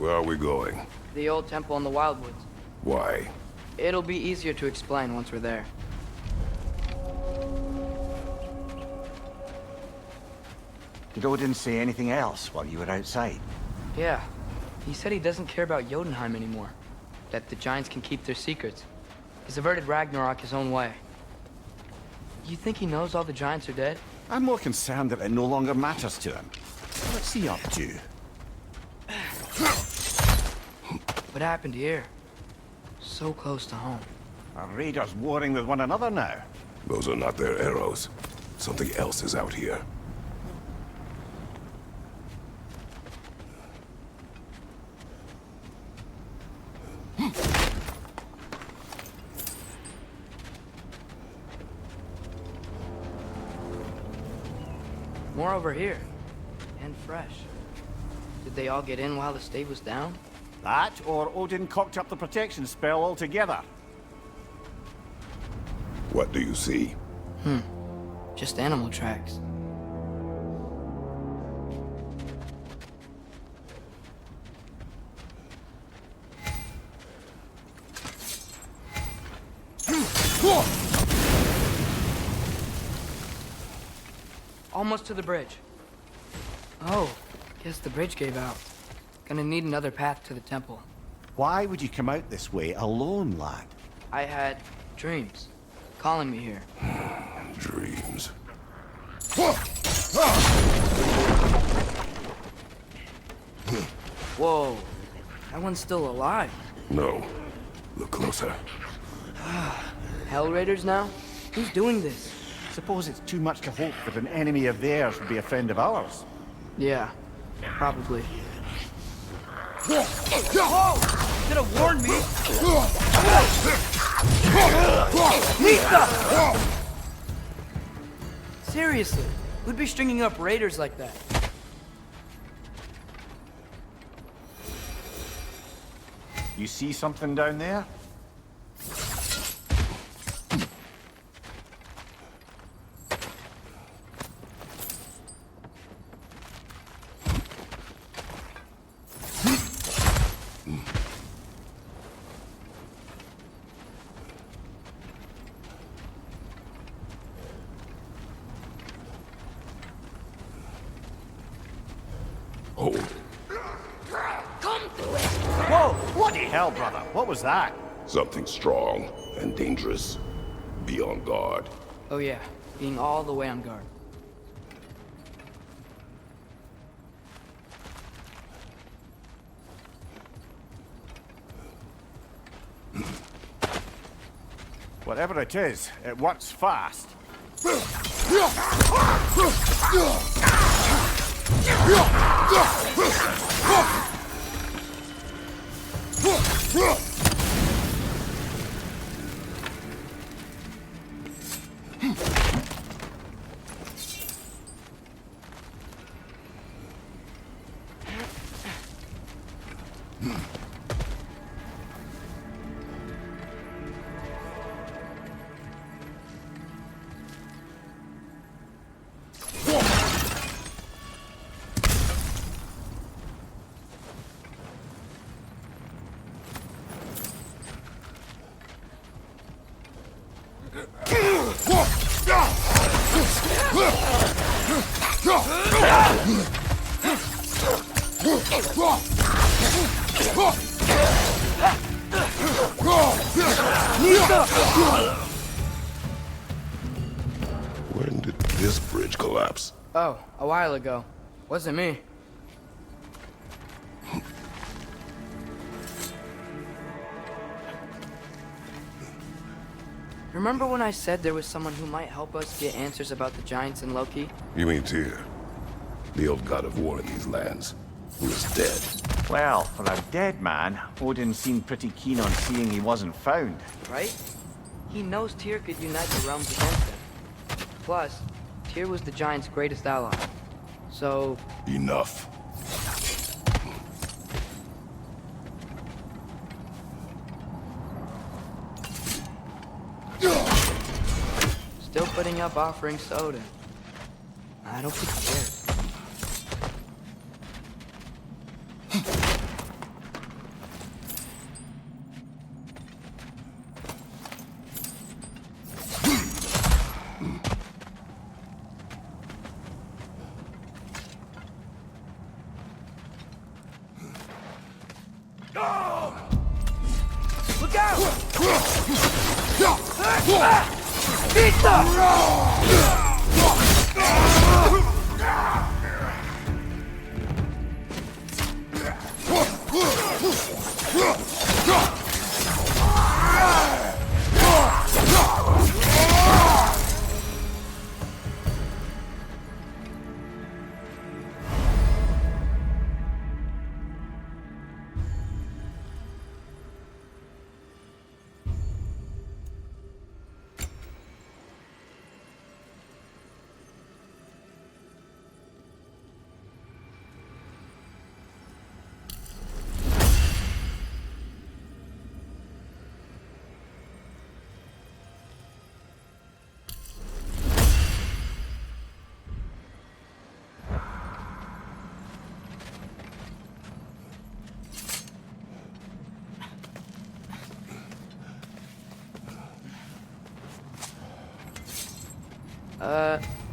Where are we going? The old temple in the Wildwoods. Why? It'll be easier to explain once we're there. Did Odin say anything else while you were outside? Yeah. He said he doesn't care about Jotunheim anymore. That the giants can keep their secrets. He's averted Ragnarok his own way. You think he knows all the giants are dead? I'm more concerned that it no longer matters to him. What's he up to? What happened here? So close to home. Are raiders warring with one another now? Those are not their arrows. Something else is out here. More over here. And fresh. Did they all get in while the stave was down? That, or Odin cocked up the protection spell altogether. What do you see? Just animal tracks. Almost to the bridge. Oh, guess the bridge gave out. Gonna need another path to the temple. Why would you come out this way alone, lad? I had dreams calling me here. Dreams. Whoa, that one's still alive. No. Look closer. Hell Raiders now? Who's doing this? Suppose it's too much to hope that an enemy of theirs would be a friend of ours. Yeah, probably. Whoa! Could have warned me! Nita! Seriously, who'd be stringing up raiders like that? You see something down there? Hold. Whoa! Bloody hell, brother! What was that? Something strong and dangerous. Be on guard. Oh yeah, being all the way on guard. Whatever it is, it works fast. When did this bridge collapse? Oh, a while ago. Wasn't me. Remember when I said there was someone who might help us get answers about the giants and Loki? You mean Tyr? The old god of war in these lands, who is dead. Well, for a dead man, Odin seemed pretty keen on seeing he wasn't found. Right? He knows Tyr could unite the realms against him. Plus, Tyr was the giants' greatest ally. So... Enough. Still putting up offerings to Odin. I don't think he cares. Look out! Pizza!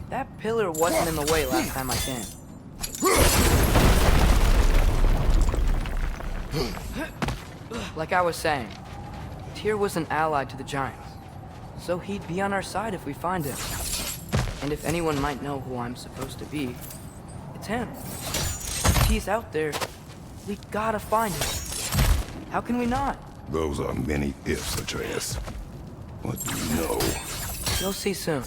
That pillar wasn't in the way last time I came. Like I was saying, Tyr was an ally to the Giants, so he'd be on our side if we find him. And if anyone might know who I'm supposed to be, it's him. If he's out there, we gotta find him. How can we not? Those are many ifs, Atreus. What do you know? You'll see soon.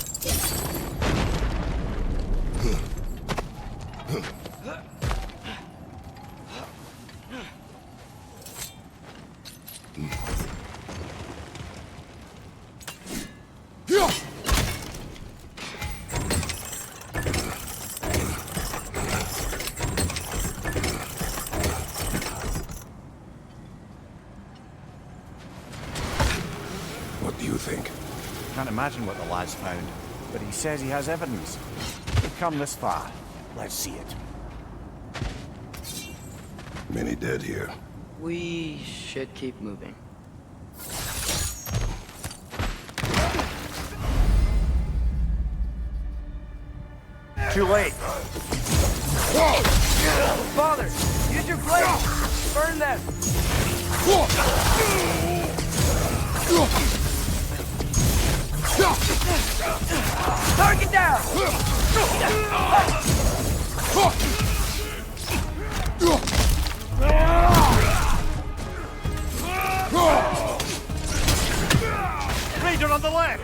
What do you think? Can't imagine what the lad's found, but he says he has evidence. We've come this far. Let's see it. Many dead here. We should keep moving. Too late. Father, use your blade! Burn them! Target down! Raider on the left!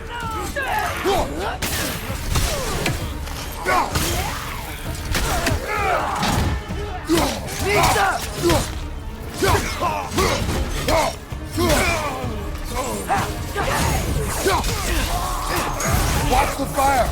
Watch the fire!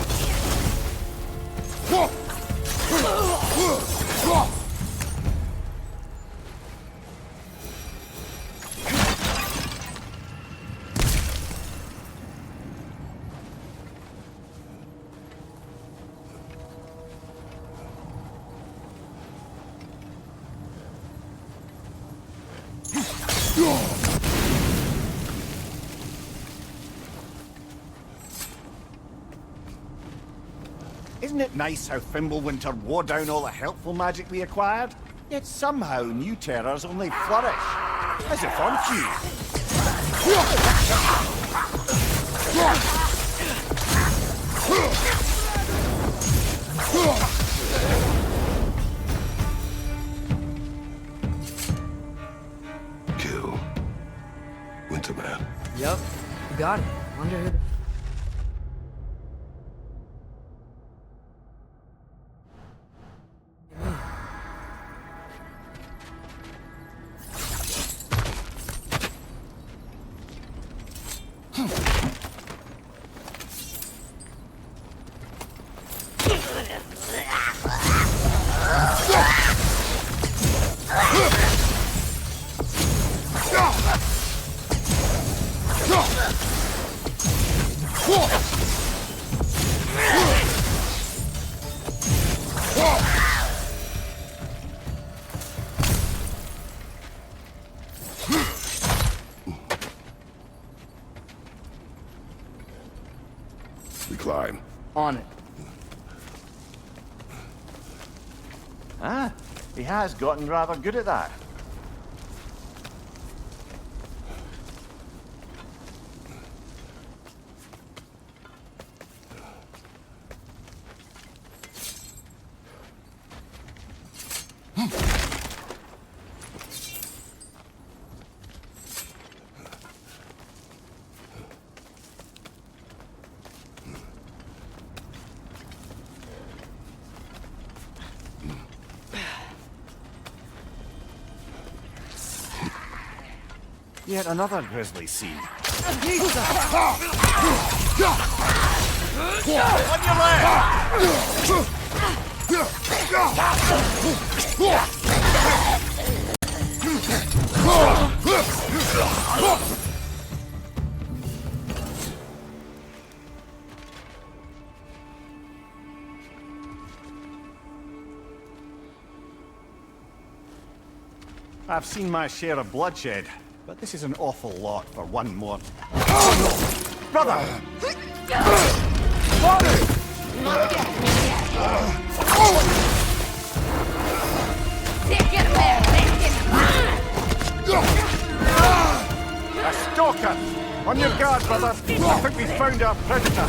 Isn't it nice how Fimbulwinter wore down all the helpful magic we acquired? Yet somehow new terrors only flourish. As if on cue. Kill Winterman. Yup, you got it. Wonder who... We climb. On it. Ah, he has gotten rather good at that. Yet another grisly scene. On your left! I've seen my share of bloodshed, but this is an awful lot for one more. Brother! A stalker! On your guard, brother! I think we found our predator!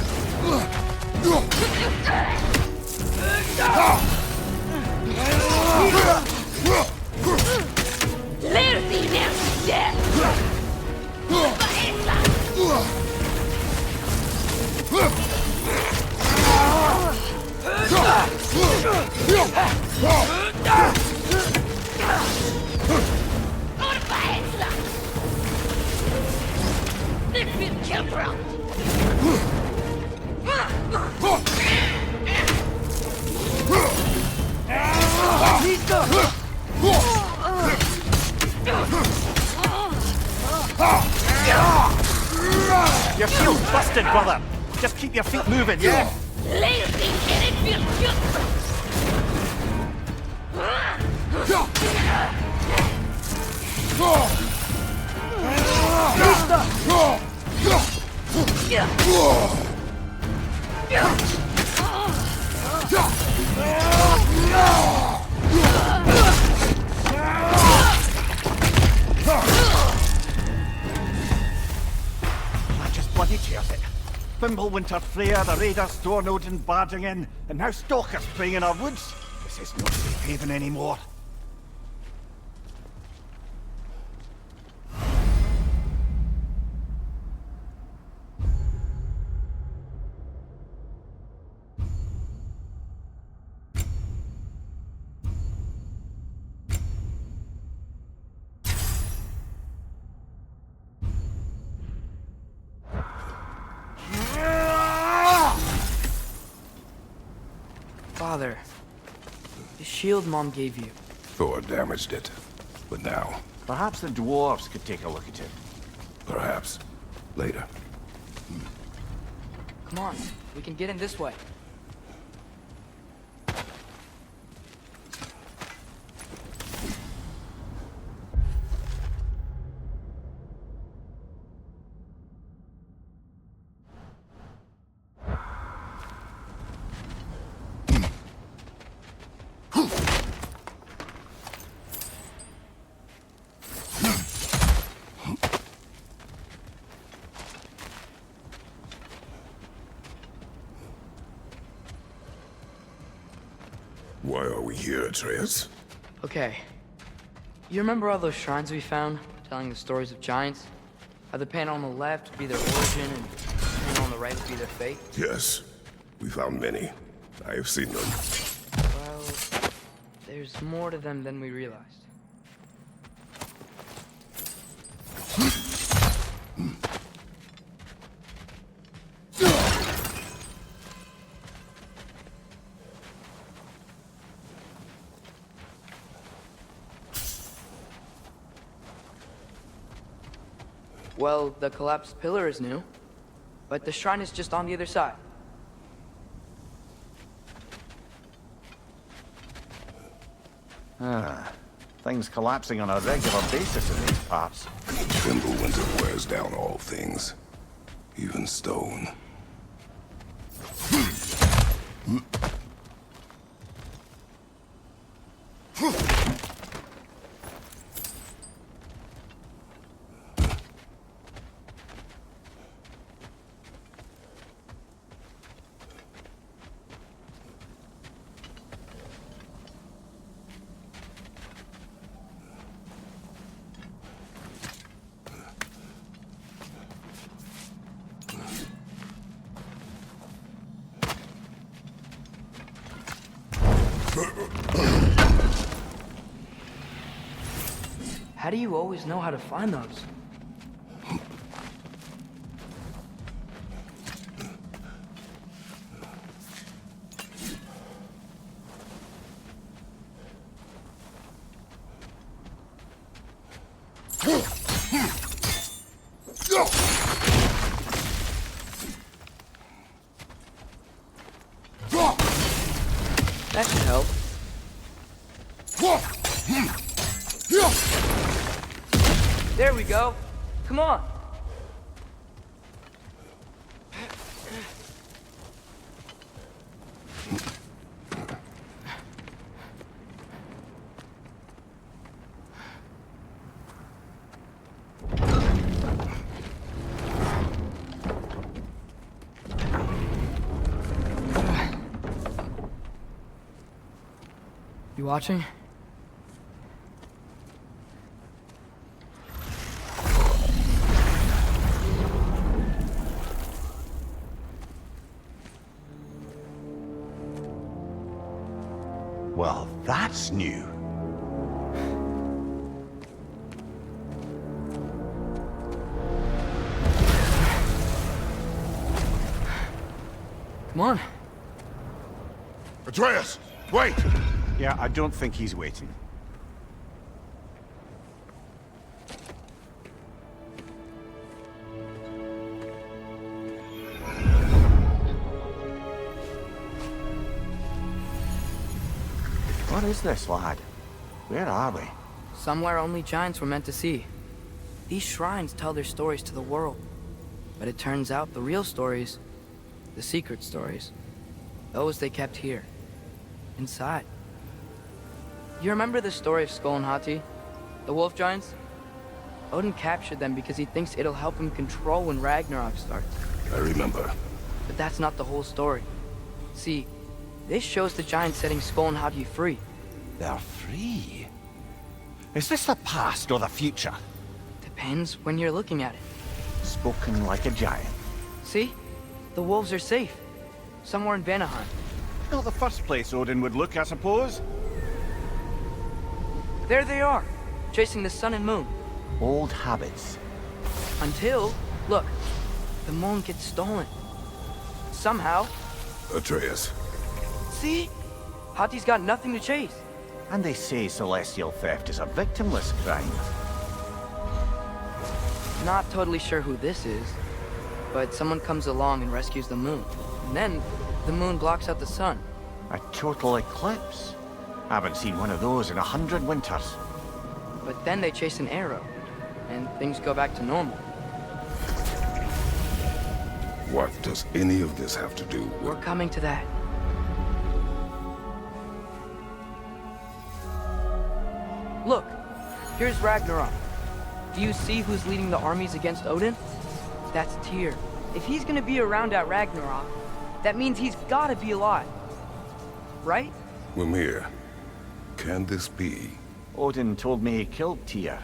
Your shield's busted, brother! Just keep your feet moving, yeah? That just bloody tears it. Fimbulwinter Freya, the raiders, Stornode and barging in, and now stalkers preying in our woods. This is not safe haven anymore. Father, the shield Mom gave you. Thor damaged it. But now, Perhaps the dwarves could take a look at it. perhaps, later. Come on, we can get in this way. Why are we here, Atreus? Okay. You remember all those shrines we found, telling the stories of giants? How the panel on the left would be their origin, and the panel on the right would be their fate? Yes. We found many. I have seen them. Well, there's more to them than we realized. Well, the collapsed pillar is new, but the shrine is just on the other side. Ah, things collapsing on a regular basis in these parts. Fimbulwinter wears down all things, even stone. How do you always know how to find those? That should help. There we go. Come on. You watching? Well, that's new. Come on. Atreus, wait! Yeah, I don't think he's waiting. What is this, lad? Where are we? Somewhere only giants were meant to see. These shrines tell their stories to the world. But it turns out the real stories, the secret stories, those they kept here, inside. You remember the story of Skull and Hati? The wolf giants? Odin captured them because he thinks it'll help him control when Ragnarok starts. I remember. But that's not the whole story. See, this shows the giants setting Skull and Hati free. They're free. Is this the past or the future? Depends when you're looking at it. Spoken like a giant. See? The wolves are safe. Somewhere in Vanaheim. Not the first place Odin would look, I suppose. There they are, chasing the sun and moon. Old habits. Until, look, the moon gets stolen. Somehow. Atreus. See? Hati's got nothing to chase. And they say celestial theft is a victimless crime. Not totally sure who this is, but someone comes along and rescues the moon. And then, the moon blocks out the sun. A total eclipse. Haven't seen one of those in 100 winters. But then they chase an arrow, and things go back to normal. What does any of this have to do We're with... coming to that. Look, here's Ragnarok. Do you see who's leading the armies against Odin? That's Tyr. If he's gonna be around at Ragnarok, that means he's gotta be alive. Right? Mimir, can this be? Odin told me he killed Tyr,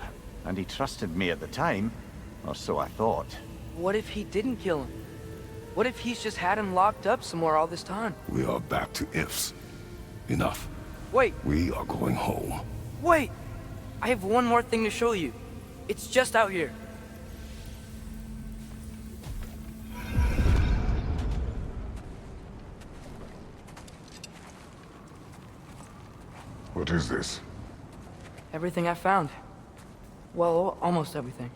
and he trusted me at the time, or so I thought. What if he didn't kill him? What if he's just had him locked up somewhere all this time? We are back to ifs. Enough. Wait, We are going home. wait! I have one more thing to show you. It's just out here. What is this? Everything I found. Well, almost everything.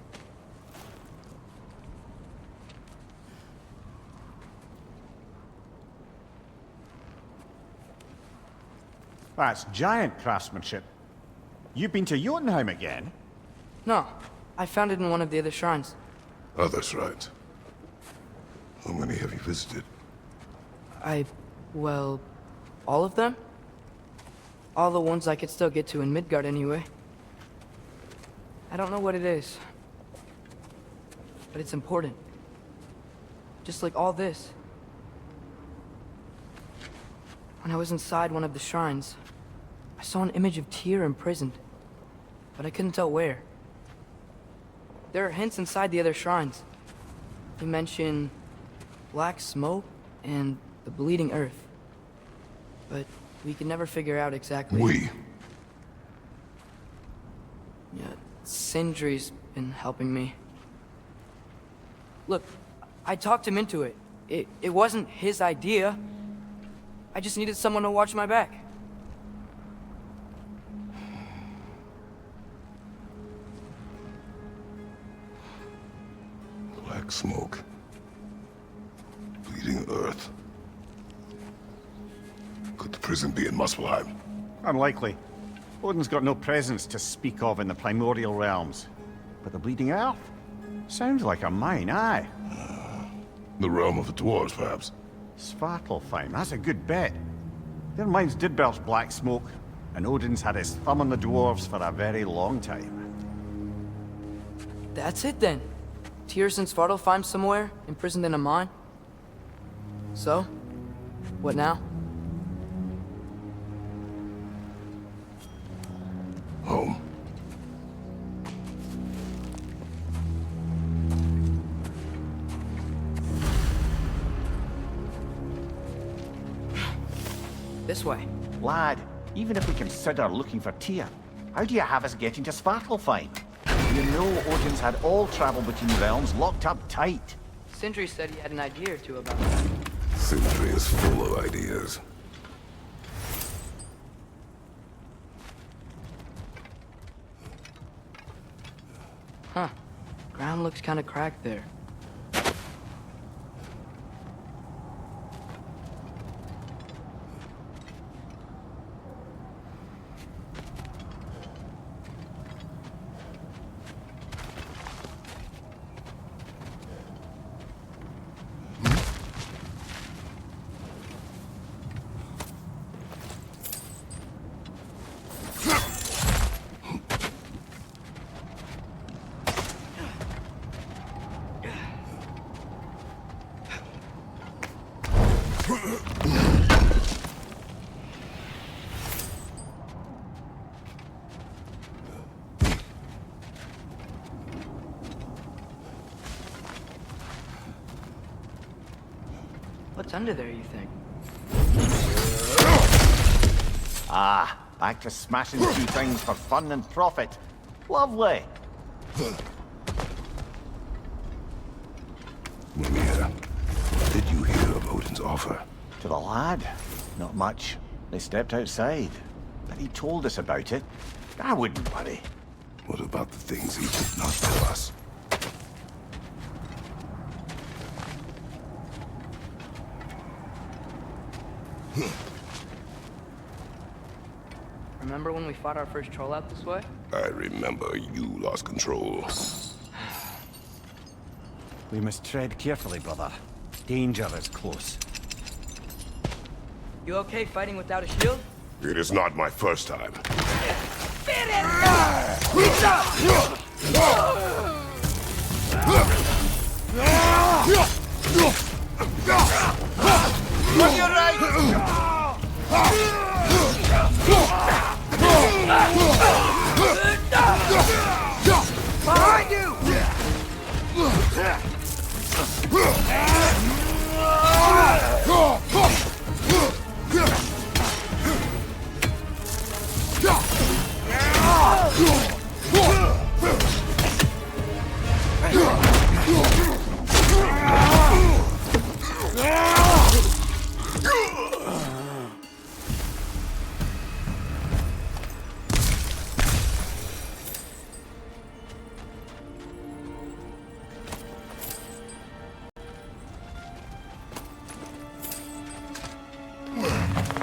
That's giant craftsmanship. You've been to Jotunheim again? No, I found it in one of the other shrines. Other shrines. How many have you visited? I Well, all of them? All the ones I could still get to in Midgard anyway. I don't know what it is, but it's important. Just like all this. When I was inside one of the shrines, I saw an image of Tyr imprisoned, but I couldn't tell where. There are hints inside the other shrines. They mention black smoke and the bleeding earth, but we can never figure out exactly. Yeah, Sindri's been helping me. Look, I talked him into it. It wasn't his idea. I just needed someone to watch my back. Black smoke. Bleeding earth. Could the prison be in Muspelheim? Unlikely. Odin's got no presence to speak of in the primordial realms. But the bleeding earth? Sounds like a mine, aye. The realm of the dwarves, perhaps? Svartalfheim, that's a good bet. Their mines did belch black smoke, and Odin's had his thumb on the dwarves for a very long time. That's it then. Tyr's in Svartalfheim somewhere, imprisoned in a mine. So, what now? Home. This way. Lad, even if we consider looking for Tyr, how do you have us getting to Svartalfheim? You know Odin's had all travel between realms locked up tight. Sindri said he had an idea or two about that. Sindri is full of ideas. Huh. Ground looks kind of cracked there. What's under there, you think? Ah, back to smashing through things for fun and profit. Lovely. Mimir, what did you hear of Odin's offer? To the lad? Not much. They stepped outside. But he told us about it. I wouldn't worry. What about the things he did not tell us? Remember when we fought our first troll out this way? I remember you lost control. We must tread carefully, brother. Danger is close. You okay fighting without a shield? It is not my first time. On your right! Behind you!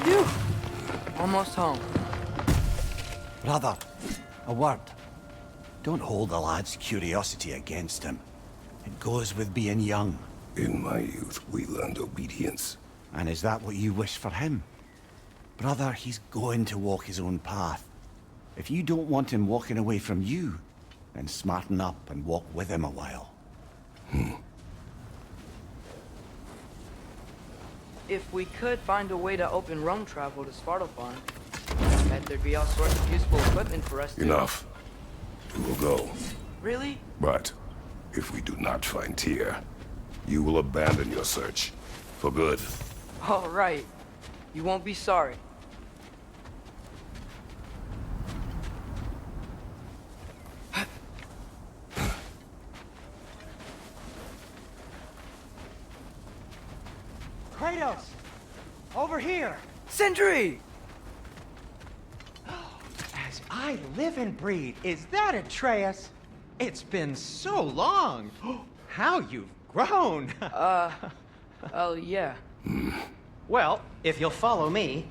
Phew. Almost home. Brother, a word. Don't hold the lad's curiosity against him. It goes with being young. In my youth, we learned obedience. And is that what you wish for him? Brother, he's going to walk his own path. If you don't want him walking away from you, then smarten up and walk with him a while. If we could find a way to open roam travel to Svartalfheim, I bet there'd be all sorts of useful equipment for us to... Enough. We will go. Really? But if we do not find Tyr, you will abandon your search. For good. All right. You won't be sorry. Kratos! Over here! Sentry! As I live and breathe, is that Atreus? It's been so long! How you've grown! Oh, yeah. Well, if you'll follow me,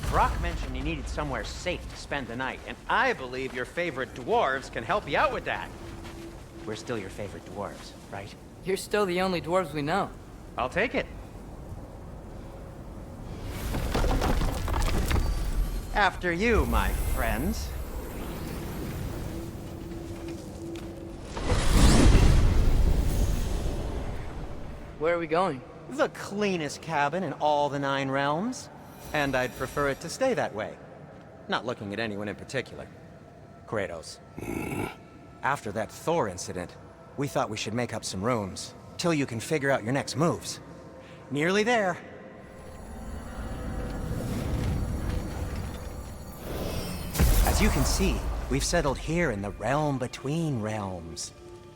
Brock mentioned you needed somewhere safe to spend the night, and I believe your favorite dwarves can help you out with that. We're still your favorite dwarves, right? You're still the only dwarves we know. I'll take it. After you, my friends. Where are we going? The cleanest cabin in all the 9 realms. And I'd prefer it to stay that way. Not looking at anyone in particular. Kratos. After that Thor incident, we thought we should make up some rooms, till you can figure out your next moves. Nearly there. As you can see, we've settled here in the realm between realms.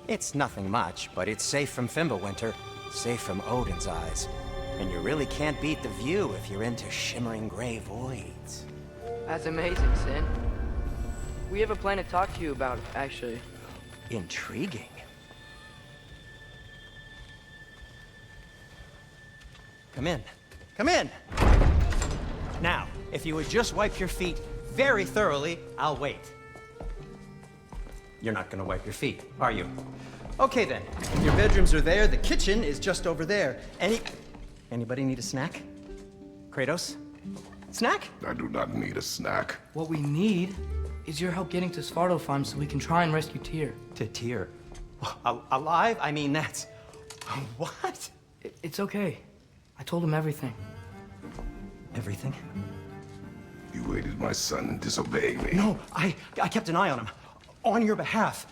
It's nothing much, but it's safe from Fimbulwinter, safe from Odin's eyes. And you really can't beat the view if you're into shimmering gray voids. That's amazing, Sin. We have a plan to talk to you about, actually. Intriguing. Come in. Come in! Now, if you would just wipe your feet very thoroughly, I'll wait. You're not gonna wipe your feet, are you? Okay then. Your bedrooms are there, the kitchen is just over there. Anybody need a snack? Kratos? Snack? I do not need a snack. What we need is your help getting to Svartalfheim so we can try and rescue Tyr. To Tyr. Alive? I mean, that's... What? It's okay. I told him everything. Everything? You aided my son in disobeying me. No, I kept an eye on him. On your behalf.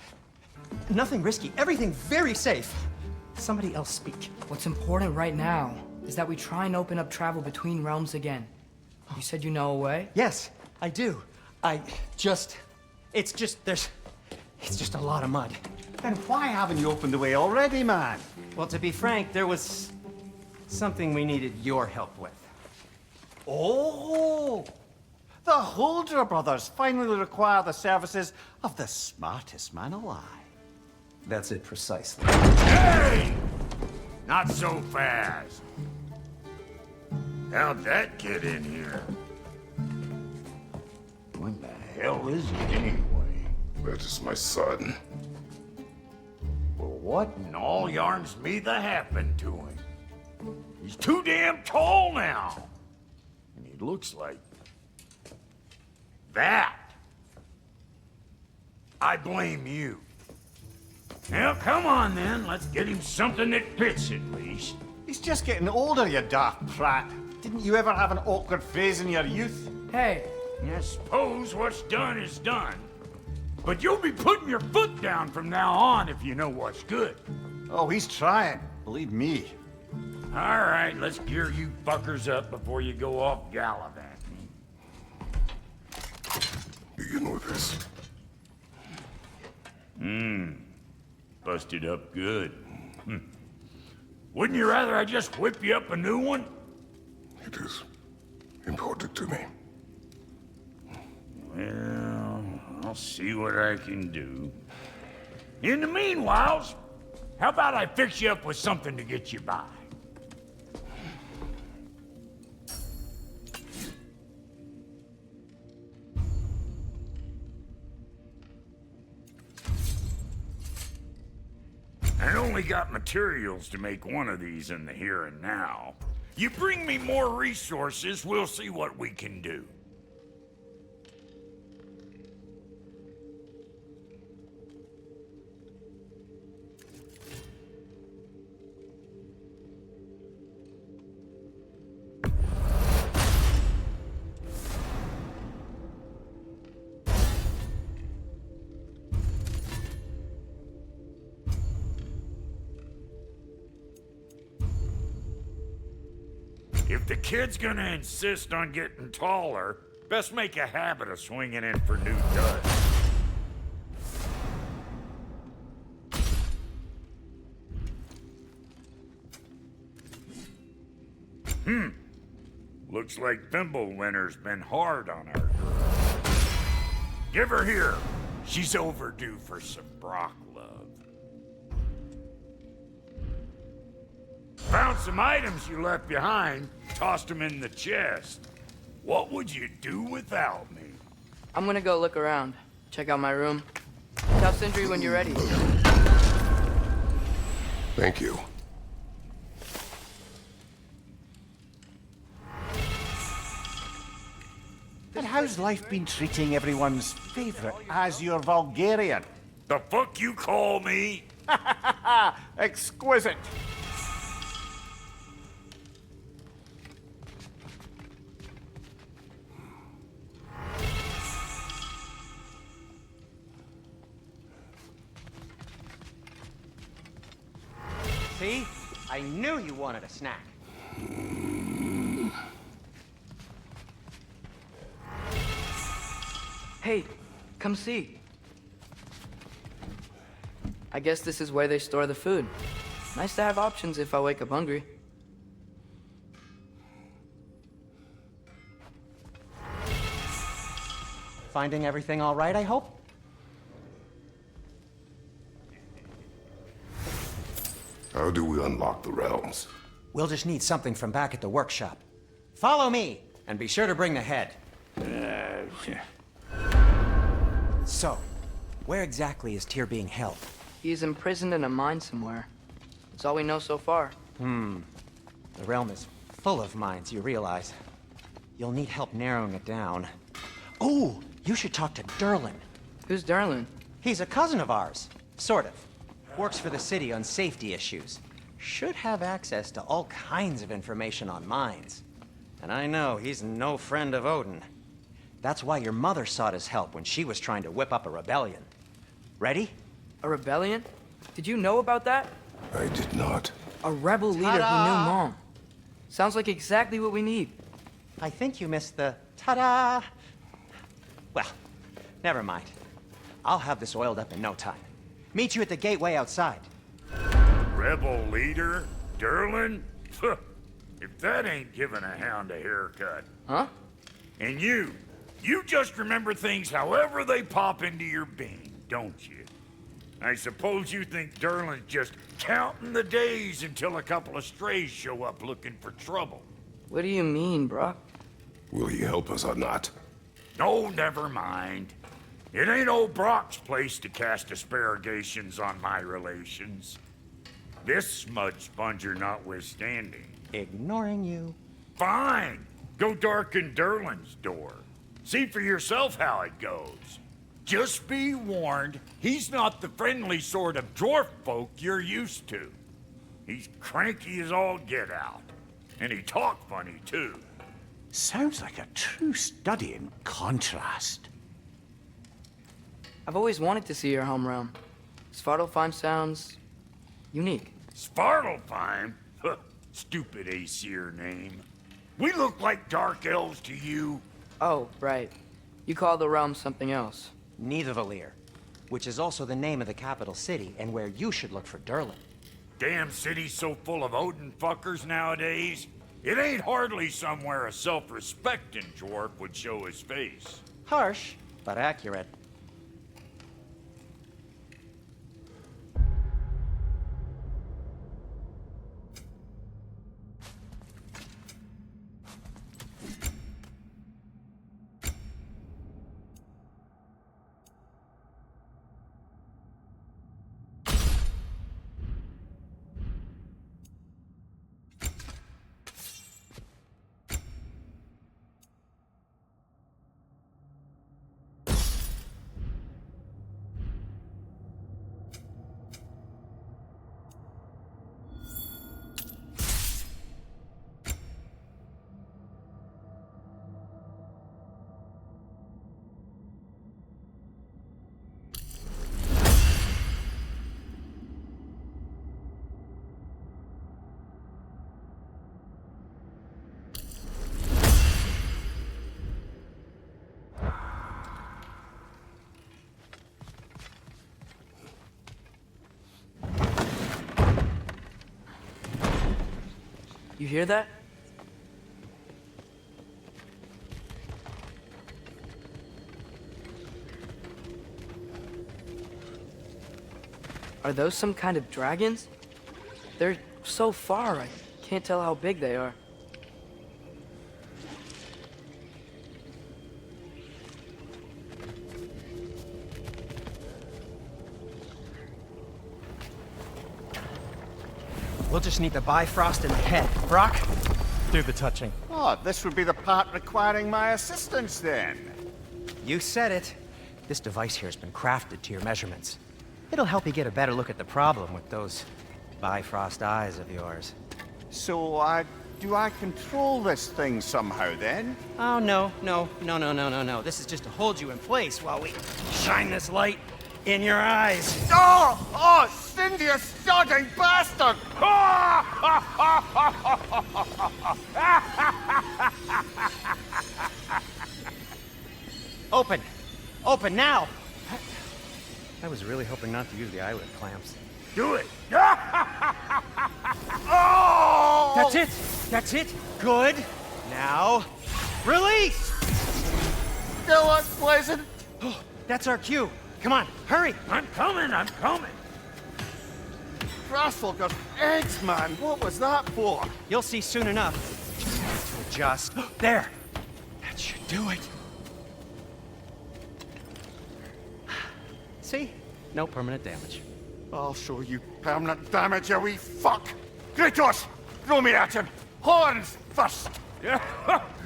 Nothing risky, everything very safe. Somebody else speak. What's important right now is that we try and open up travel between realms again. You said you know a way? Yes, I do. It's just a lot of mud. Then why haven't you opened the way already, man? Well, to be frank, there was something we needed your help with. Oh! The Holder brothers finally require the services of the smartest man alive. That's it precisely. Hey! Not so fast. How'd that get in here? What the hell is it anyway? That is my son. Well, what in all yarns me that happened to him? He's too damn tall now. And he looks like... that. I blame you. Now, come on then. Let's get him something that fits at least. He's just getting older, you daft prat. Didn't you ever have an awkward phase in your youth? Hey, I suppose what's done is done. But you'll be putting your foot down from now on if you know what's good. Oh, he's trying. Believe me. All right, let's gear you fuckers up before you go off gallivanting. Begin with this. Busted up good. Wouldn't you rather I just whip you up a new one? It is important to me. Well, I'll see what I can do. In the meanwhile, how about I fix you up with something to get you by? I only got materials to make one of these in the here and now. You bring me more resources, we'll see what we can do. If the kid's gonna insist on getting taller, best make a habit of swinging in for new dust. Looks like Thimblewinter's been hard on our girl. Give her here. She's overdue for some Brock love. Found some items you left behind, tossed them in the chest. What would you do without me? I'm gonna go look around. Check out my room. Tell Sindri when you're ready. Thank you. And how's life been treating everyone's favorite Azure Vulgarian? The fuck you call me? Exquisite. See? I knew you wanted a snack. Hey, come see. I guess this is where they store the food. Nice to have options if I wake up hungry. Finding everything all right, I hope? How do we unlock the realms? We'll just need something from back at the workshop. Follow me, and be sure to bring the head. So, where exactly is Tyr being held? He's imprisoned in a mine somewhere. That's all we know so far. The realm is full of mines, you realize. You'll need help narrowing it down. Oh, you should talk to Durlin. Who's Darlin? He's a cousin of ours. Sort of. Works for the city on safety issues. Should have access to all kinds of information on mines. And I know he's no friend of Odin. That's why your mother sought his help when she was trying to whip up a rebellion. Ready? A rebellion? Did you know about that? I did not. A rebel leader who knew Mom. Sounds like exactly what we need. I think you missed the ta-da. Well, never mind. I'll have this oiled up in no time. Meet you at the gateway outside. Rebel leader? Durlin? If that ain't giving a hound a haircut. Huh? And you just remember things however they pop into your being, don't you? I suppose you think Durlin's just counting the days until a couple of strays show up looking for trouble. What do you mean, Brock? Will he help us or not? No, never mind. It ain't old Brock's place to cast aspersions on my relations. This smudge sponger notwithstanding. Ignoring you. Fine. Go darken Durlin's door. See for yourself how it goes. Just be warned, he's not the friendly sort of dwarf folk you're used to. He's cranky as all get out. And he talk funny, too. Sounds like a true study in contrast. I've always wanted to see your home realm. Svartalfheim sounds unique. Svartalfheim? Huh, stupid Aesir name. We look like dark elves to you. Oh, right. You call the realm something else. Nidavellir, which is also the name of the capital city and where you should look for Durlin. Damn city's so full of Odin fuckers nowadays. It ain't hardly somewhere a self-respecting dwarf would show his face. Harsh, but accurate. You hear that? Are those some kind of dragons? They're so far, I can't tell how big they are. We'll just need the Bifrost in the head. Brock, do the touching. Oh, this would be the part requiring my assistance then. You said it. This device here has been crafted to your measurements. It'll help you get a better look at the problem with those Bifrost eyes of yours. So, do I control this thing somehow then? Oh, no. This is just to hold you in place while we shine this light in your eyes. Oh, Cindy, you sodding bastard! Open! Open now! I was really hoping not to use the eyelid clamps. Do it! Oh! That's it! That's it! Good! Now, release! Still unpleasant. Oh, that's our cue. Come on, hurry! I'm coming! Grasshopper's eggs, man. What was that for? You'll see soon enough. Just there. That should do it. See? No permanent damage. I'll show you permanent damage, you wee fuck. Kratos, throw me at him. Horns first.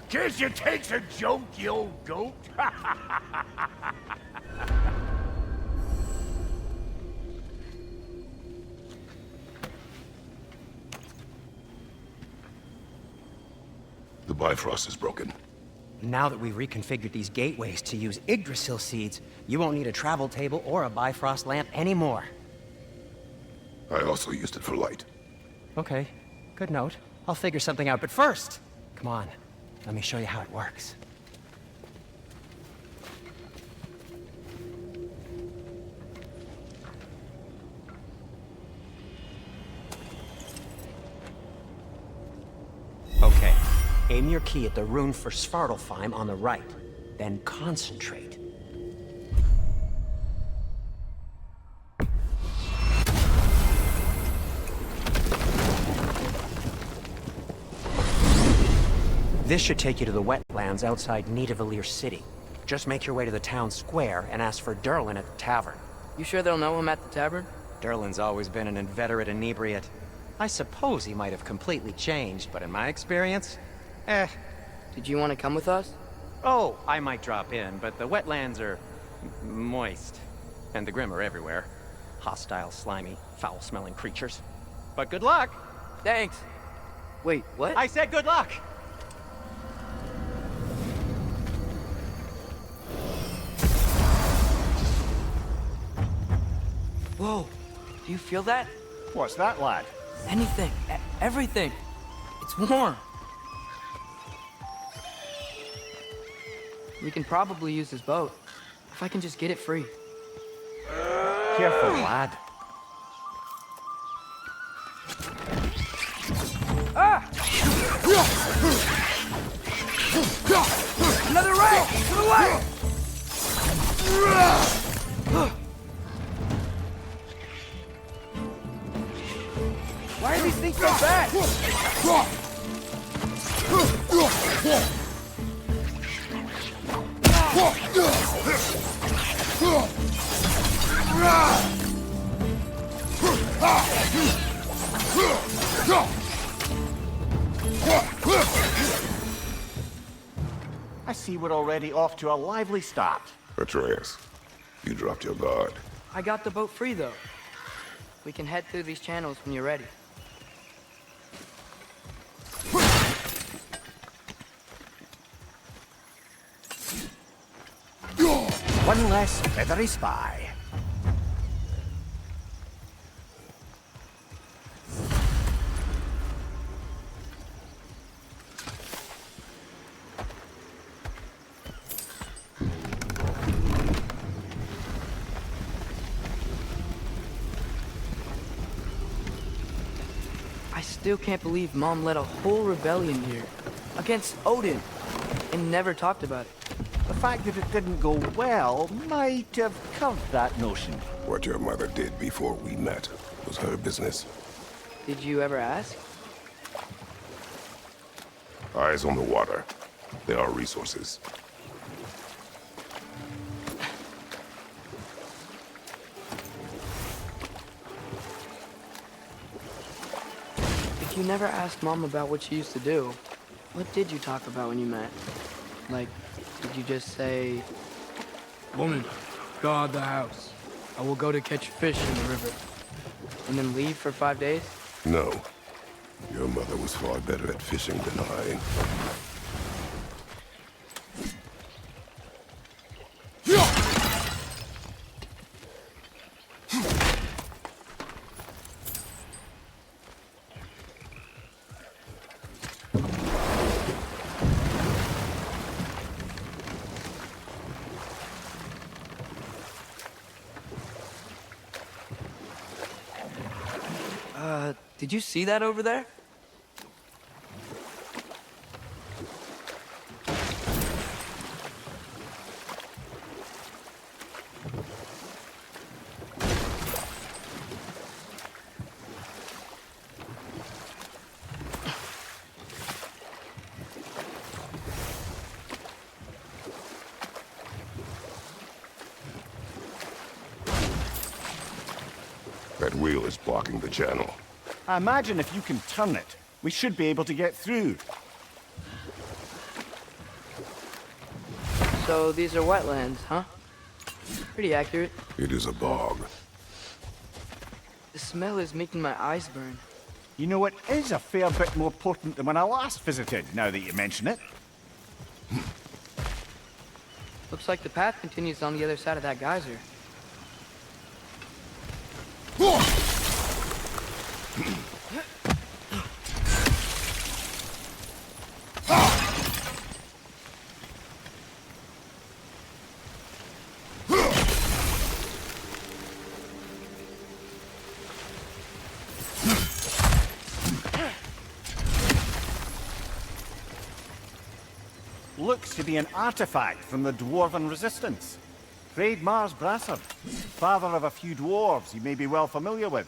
Guess you takes a joke, you old goat. The Bifrost is broken. Now that we've reconfigured these gateways to use Yggdrasil seeds, you won't need a travel table or a Bifrost lamp anymore. I also used it for light. Okay, good note. I'll figure something out, but first, come on, let me show you how it works. Okay, aim your key at the rune for Svartalfheim on the right, then concentrate. This should take you to the wetlands outside Nidavellir City. Just make your way to the town square and ask for Durlin at the tavern. You sure they'll know him at the tavern? Durlin's always been an inveterate inebriate. I suppose he might have completely changed, but in my experience, Did you want to come with us? Oh, I might drop in, but the wetlands are moist. And the Grim are everywhere. Hostile, slimy, foul-smelling creatures. But good luck! Thanks. Wait, what? I said good luck! Whoa, do you feel that? What's that, lad? Anything, everything. It's warm. We can probably use his boat, if I can just get it free. Careful, lad. Ah! Another ray! To the left! Why are these things so fast? I see we're already off to a lively start. Atreus, you dropped your guard. I got the boat free, though. We can head through these channels when you're ready. One less feathery spy. I still can't believe Mom led a whole rebellion here. Against Odin. And never talked about it. The fact that it didn't go well might have curved that notion. What your mother did before we met was her business. Did you ever ask? Eyes on the water. There are resources. If you never asked Mom about what she used to do, what did you talk about when you met? Like, did you just say, "Woman, guard the house. I will go to catch fish in the river," and then leave for 5 days? No. Your mother was far better at fishing than I. Did you see that over there? That wheel is blocking the channel. I imagine if you can turn it, we should be able to get through. So these are wetlands, huh? Pretty accurate. It is a bog. The smell is making my eyes burn. You know, it is a fair bit more potent than when I last visited, now that you mention it. Looks like the path continues on the other side of that geyser. Looks to be an artifact from the Dwarven Resistance. Freyd Mars Brassard, father of a few dwarves you may be well familiar with.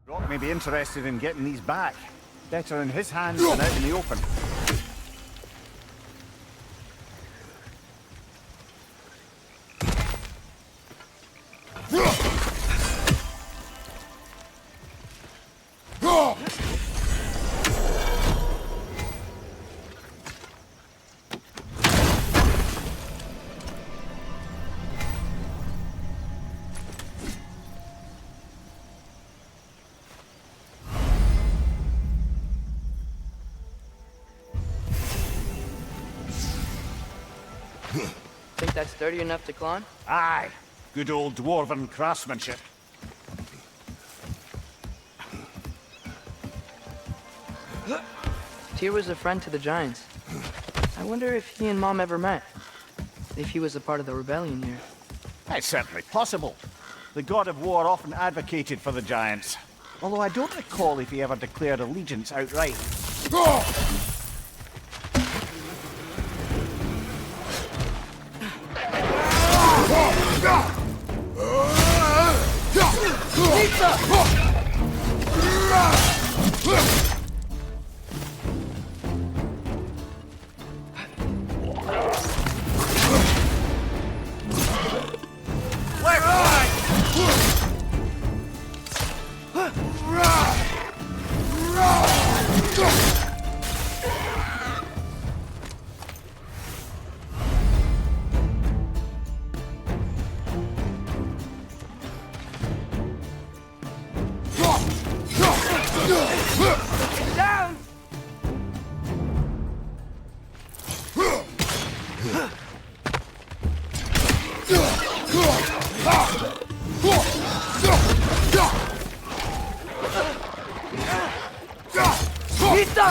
Rock may be interested in getting these back. Better in his hands than out in the open. Think that's sturdy enough to climb? Aye, good old Dwarven craftsmanship. Tyr was a friend to the Giants. I wonder if he and Mom ever met. If he was a part of the rebellion here. It's certainly possible. The god of war often advocated for the Giants. Although I don't recall if he ever declared allegiance outright. Down! Pizza!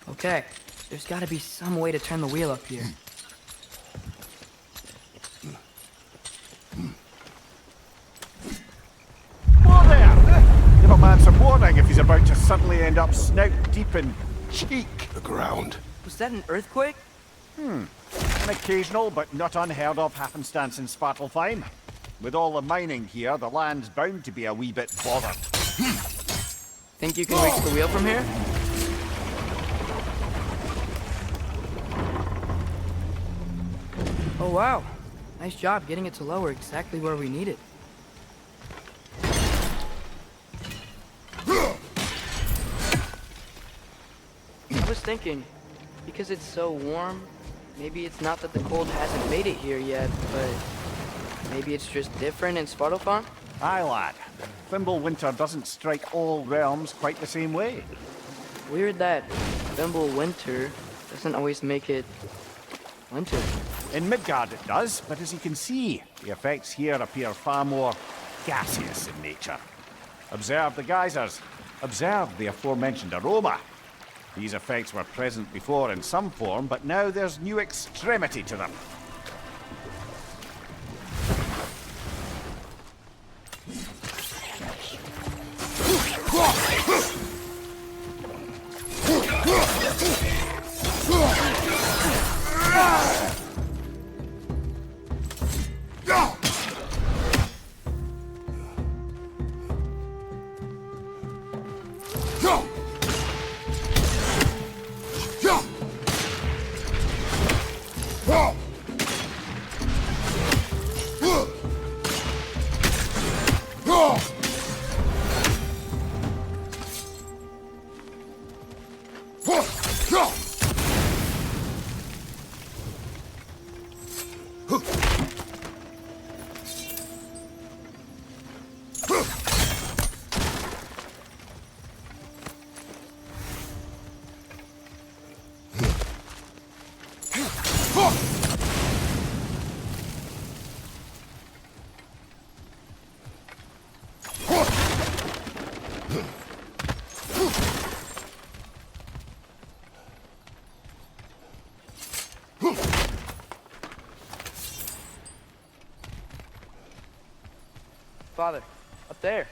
Okay, there's gotta be some way to turn the wheel up here. Whoa there! Give a man some warning if he's about to suddenly end up snout deep in cheek. The ground. Was that an earthquake? An occasional but not unheard of happenstance in Svartalfheim. With all the mining here, the land's bound to be a wee bit bothered. Think you can reach the wheel from here? Oh wow, nice job getting it to lower exactly where we need it. I was thinking, because it's so warm, maybe it's not that the cold hasn't made it here yet, but maybe it's just different in Svartalfheim? Aye, lad. Fimbulwinter doesn't strike all realms quite the same way. Weird that Fimbulwinter doesn't always make it winter. In Midgard it does, but as you can see, the effects here appear far more gaseous in nature. Observe the geysers. Observe the aforementioned aroma. These effects were present before in some form, but now there's new extremity to them. Father, up there.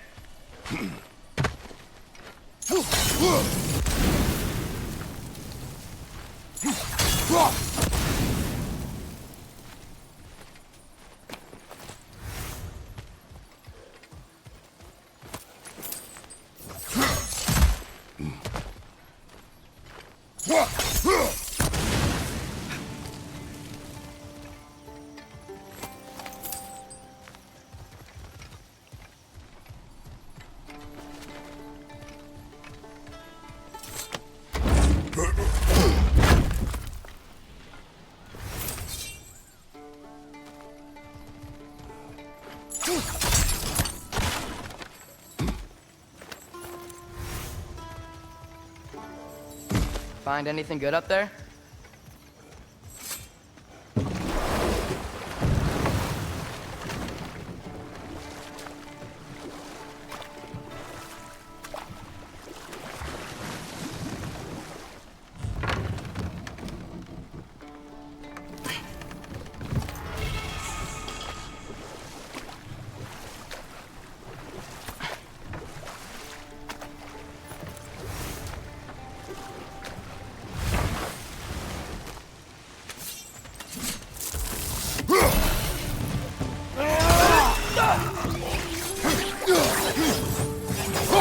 Find anything good up there?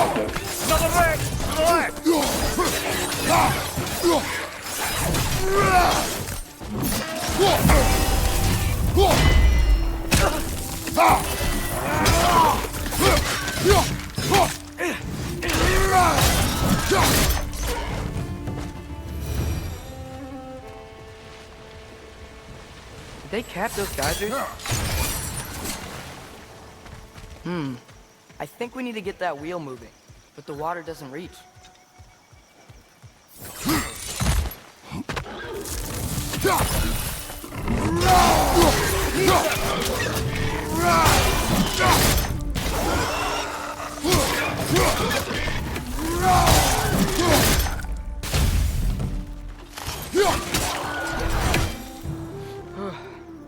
Another wreck! To the left! Did they cap those geysers? I think we need to get that wheel moving, but the water doesn't reach.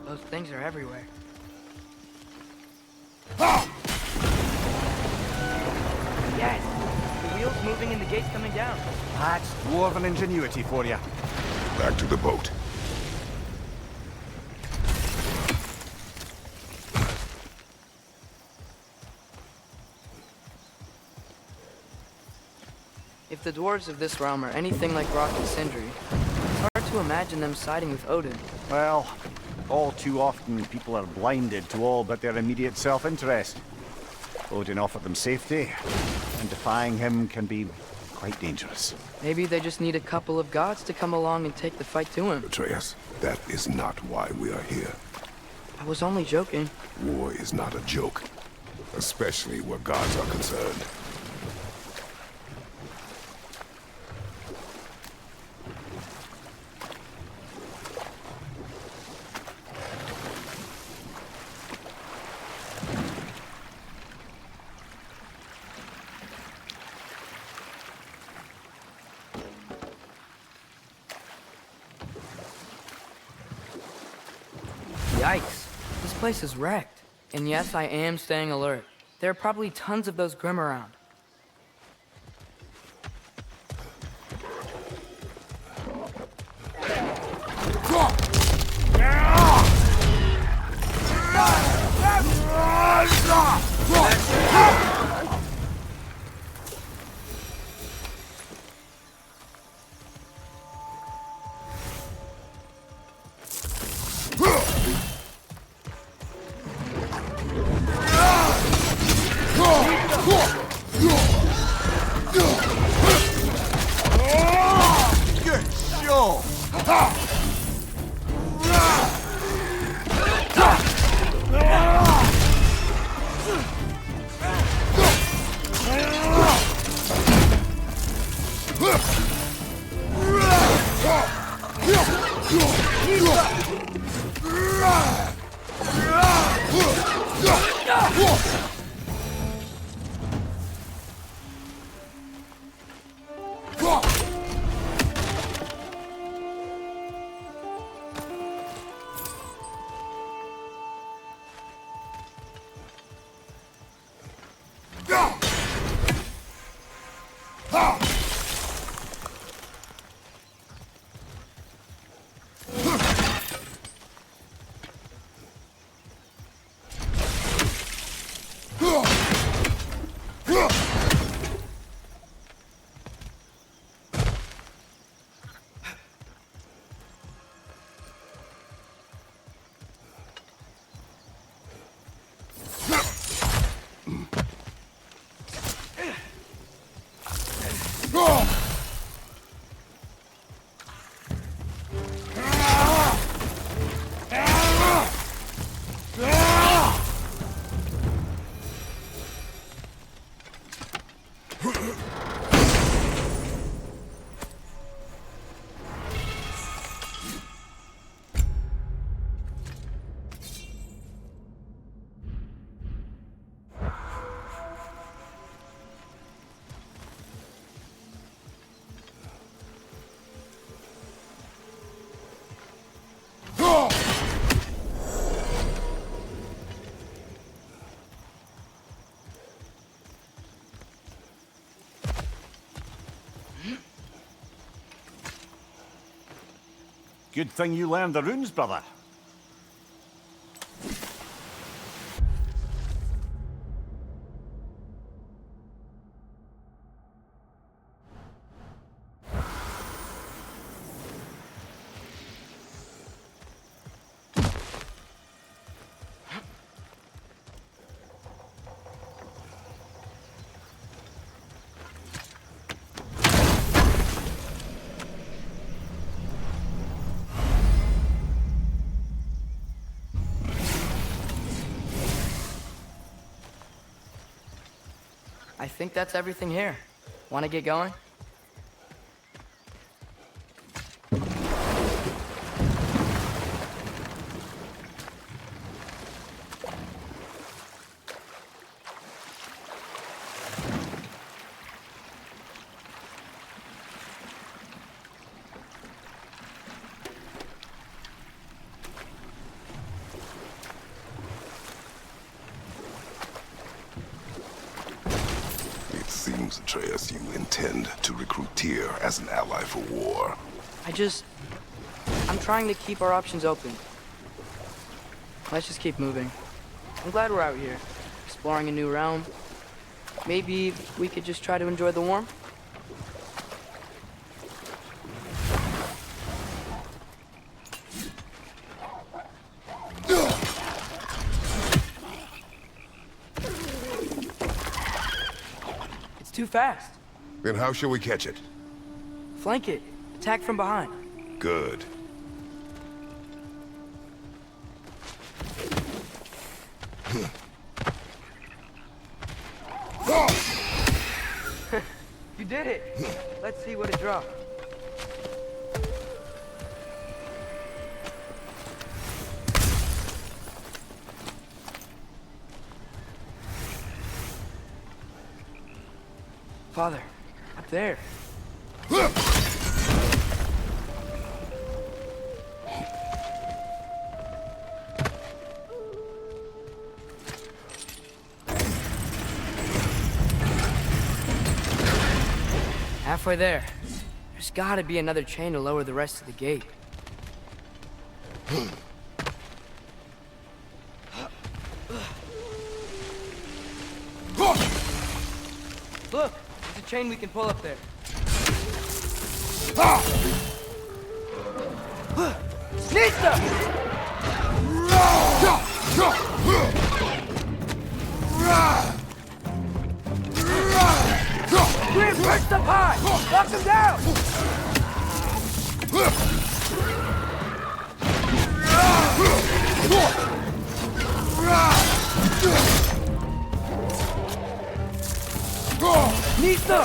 Those things are everywhere. Yes! The wheel's moving and the gate's coming down. That's dwarven ingenuity for you. Back to the boat. If the dwarves of this realm are anything like Rock and Sindri, it's hard to imagine them siding with Odin. Well, all too often people are blinded to all but their immediate self-interest. Odin offered them safety, and defying him can be quite dangerous. Maybe they just need a couple of gods to come along and take the fight to him. Atreus, that is not why we are here. I was only joking. War is not a joke, especially where gods are concerned. Yikes. This place is wrecked. And yes, I am staying alert. There are probably tons of those Grim around. Good thing you learned the runes, brother. think that's everything here. Want to get going? It seems, Atreus, you intend to recruit Tyr as an ally for war. I'm trying to keep our options open. Let's just keep moving. I'm glad we're out here, exploring a new realm. Maybe we could just try to enjoy the warmth? It's too fast. Then how shall we catch it? Flank it. Attack from behind. Good. You did it! Let's see what it dropped. Father, up there. Halfway there. There's gotta be another chain to lower the rest of the gate. Look! There's a chain we can pull up there. Nista! Reinforce the pie! Knock him down! Nista!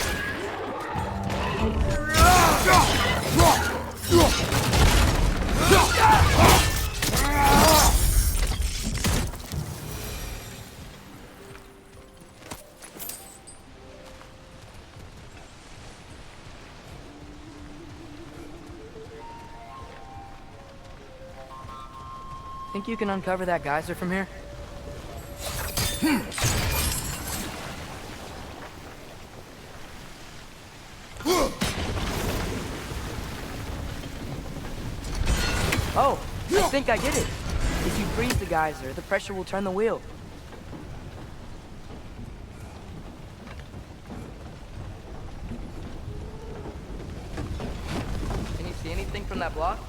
Think you can uncover that geyser from here? Oh, I think I get it. If you freeze the geyser, the pressure will turn the wheel. Can you see anything from that block?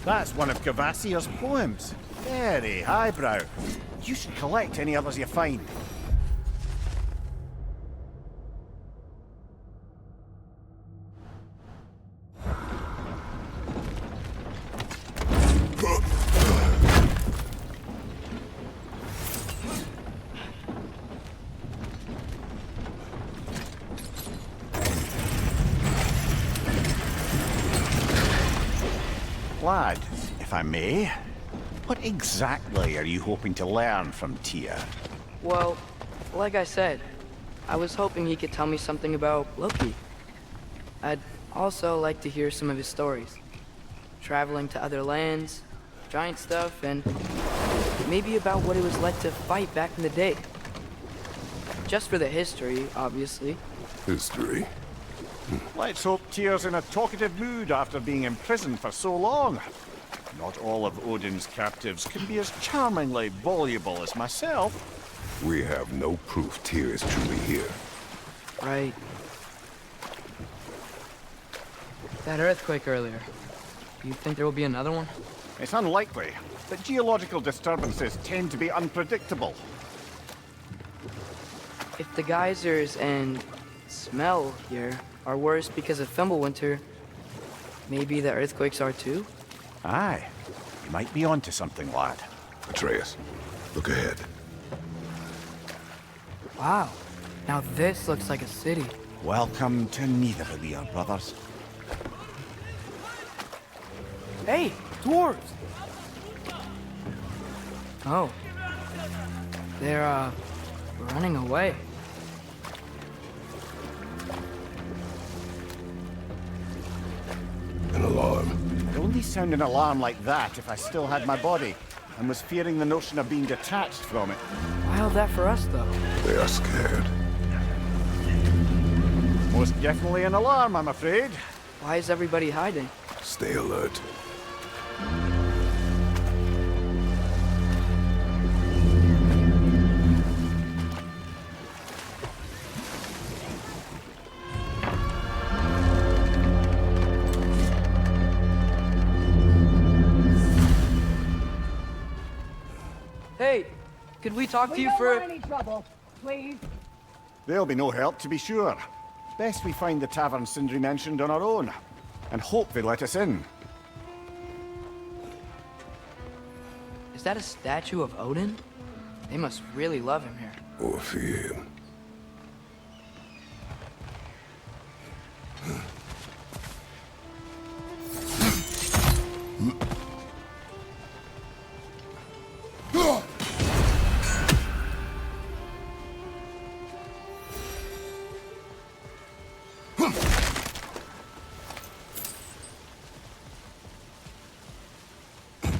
That's one of Cavassier's poems. Very highbrow. You should collect any others you find. Lad, if I may, what exactly are you hoping to learn from Tyr? Well, like I said, I was hoping he could tell me something about Loki. I'd also like to hear some of his stories. Traveling to other lands, giant stuff, and maybe about what it was like to fight back in the day. Just for the history, obviously. History. Let's hope Tyr's in a talkative mood after being imprisoned for so long. Not all of Odin's captives can be as charmingly voluble as myself. We have no proof Tyr is truly here. Right. That earthquake earlier. Do you think there will be another one? It's unlikely, but geological disturbances tend to be unpredictable. If the geysers and smell here are worse because of Fimbulwinter, maybe the earthquakes are too? Aye. You might be onto something, lad. Atreus, look ahead. Wow. Now this looks like a city. Welcome to Nidavellir, brothers. Hey, dwarves! Oh. They're, running away. An alarm. I'd only sound an alarm like that if I still had my body, and was fearing the notion of being detached from it. Why all that for us, though? They are scared. Most definitely an alarm, I'm afraid. Why is everybody hiding? Stay alert. Hey, could we talk to We you don't for... want any trouble, please. There'll be no help, to be sure. Best we find the tavern Sindri mentioned on our own, and hope they let us in. Is that a statue of Odin? They must really love him here. Or fear him.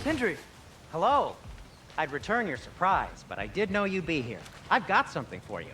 Sindri! Hello. I'd return your surprise, but I did know you'd be here. I've got something for you.